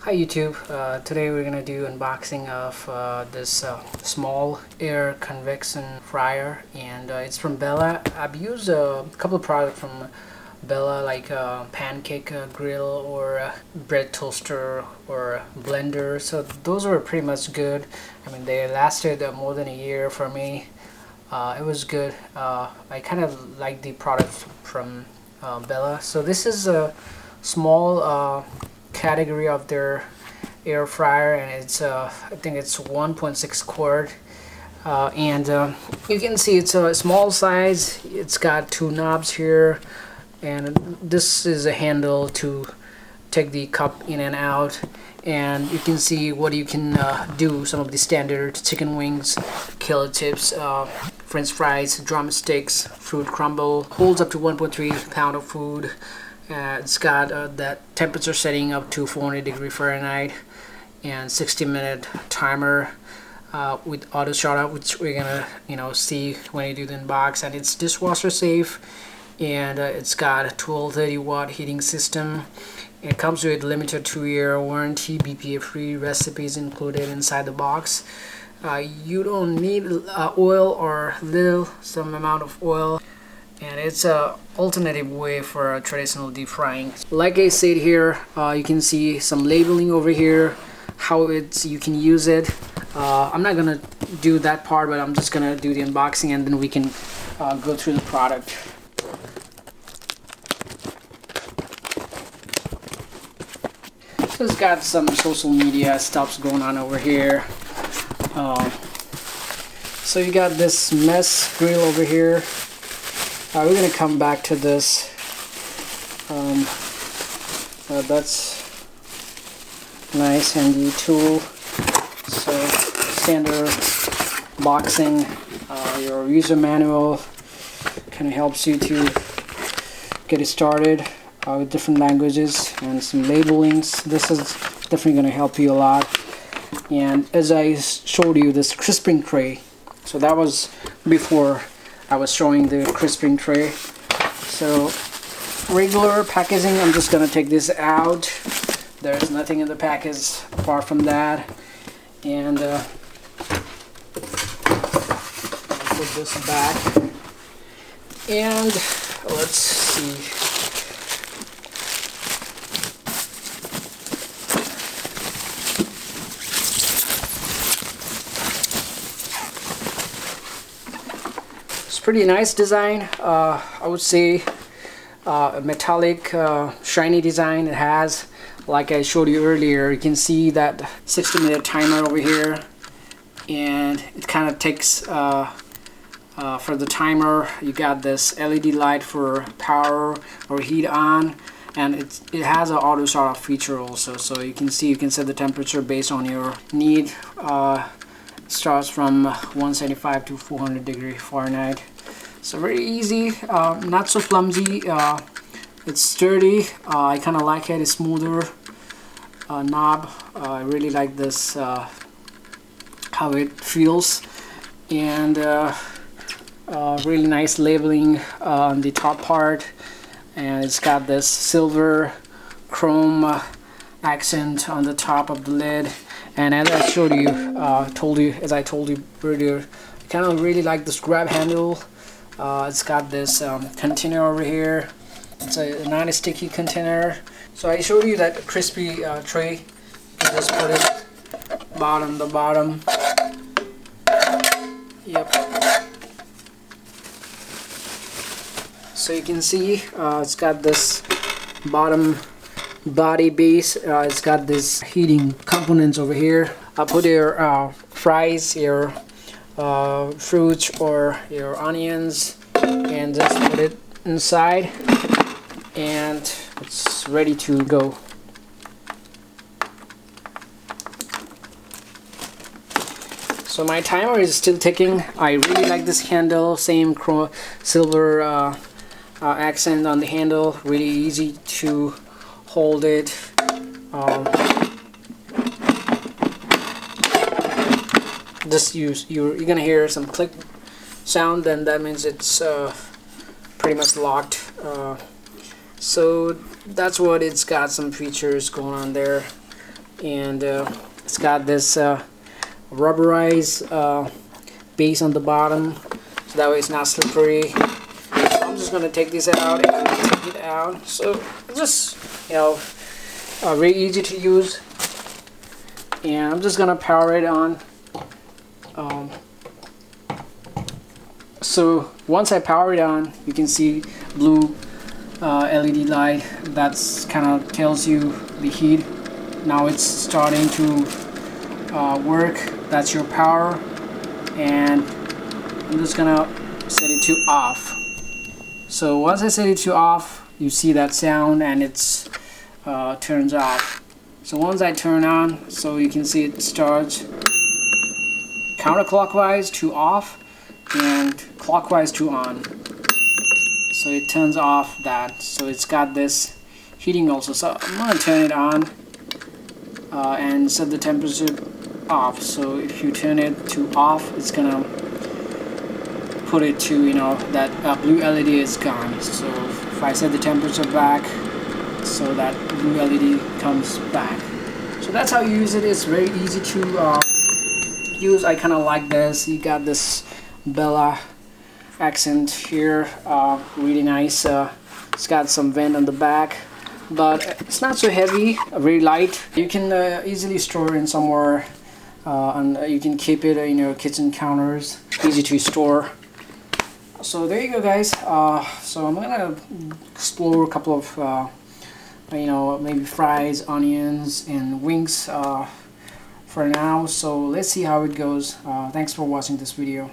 Hi YouTube, today we're gonna do unboxing of this small air convection fryer, and it's from Bella. I've used a couple of products from Bella, like pancake grill or bread toaster or blender, so those were pretty much good. I mean, they lasted more than a year for me. It was good. I kind of like the product from Bella. So this is a small category of their air fryer, and it's I think it's 1.6 quart, and you can see it's a small size. It's got two knobs here, and this is a handle to take the cup in and out, and you can see what you can do. Some of the standard chicken wings, killer tips, french fries, drumsticks, fruit crumble, holds up to 1.3 pound of food. It's got that temperature setting up to 400°F and 60-minute timer with auto startup, which we're gonna see when you do the unbox. And it's dishwasher safe, and it's got a 1230-watt heating system. It comes with limited 2-year warranty, BPA free, recipes included inside the box. You don't need oil or some amount of oil, and it's a alternative way for traditional deep frying. Like I said here, you can see some labeling over here, how you can use it. I'm not gonna do that part, but I'm just gonna do the unboxing, and then we can go through the product. So it's got some social media stuff going on over here. So you got this mesh grill over here. We're gonna come back to this. That's nice, handy tool. So standard boxing, your user manual kind of helps you to get it started with different languages and some labelings. This is definitely going to help you a lot. And as I showed you, this crisping tray, so that was before I was showing the crisping tray. So regular packaging, I'm just gonna take this out. There's nothing in the package apart from that, and put this back, and let's see. Pretty nice design. I would say a metallic shiny design it has. Like I showed you earlier, you can see that 60-minute timer over here, and it kind of takes for the timer. You got this LED light for power or heat on, and it has an auto start off feature also, so you can set the temperature based on your need. Starts from 175 to 400°F. So very easy, not so clumsy. It's sturdy. I kind of like it. It's smoother knob. I really like this, how it feels, and really nice labeling on the top part. And it's got this silver chrome accent on the top of the lid. And as I showed you, as I told you earlier, I kind of really like this grab handle. It's got this container over here. It's a non-sticky container. So I showed you that crispy tray. You can just put it the bottom. Yep. So you can see it's got this bottom body base. It's got this heating components over here. I'll put your fries, your fruits or your onions, and just put it inside, and it's ready to go. So my timer is still ticking. I really like this handle, same silver accent on the handle, really easy to hold it. You're gonna hear some click sound, and that means it's pretty much locked. So that's what it's got, some features going on there. and it's got this rubberized base on the bottom, so that way it's not slippery. So I'm just gonna take this out and take it out. So just, you know, very easy to use, and I'm just gonna power it on. So once I power it on, you can see blue LED light. That's kind of tells you the heat. Now it's starting to work. That's your power, and I'm just gonna set it to off. So once I set it to off, you see that sound, and it's turns off. So once I turn on, so you can see it starts counterclockwise to off and clockwise to on. So it turns off that. So it's got this heating also. So I'm gonna turn it on and set the temperature off. So if you turn it to off, it's gonna put it to, you know, that blue LED is gone. So if I set the temperature back, so that blue LED comes back. So that's how you use it. It's very easy to use. I kind of like this. You got this Bella accent here, really nice. It's got some vent on the back, but it's not so heavy, very light. You can easily store it in somewhere, and you can keep it in your kitchen counters. Easy to store. So there you go, guys. So I'm gonna explore a couple of you know, maybe fries, onions, and wings for now. So let's see how it goes. Thanks for watching this video.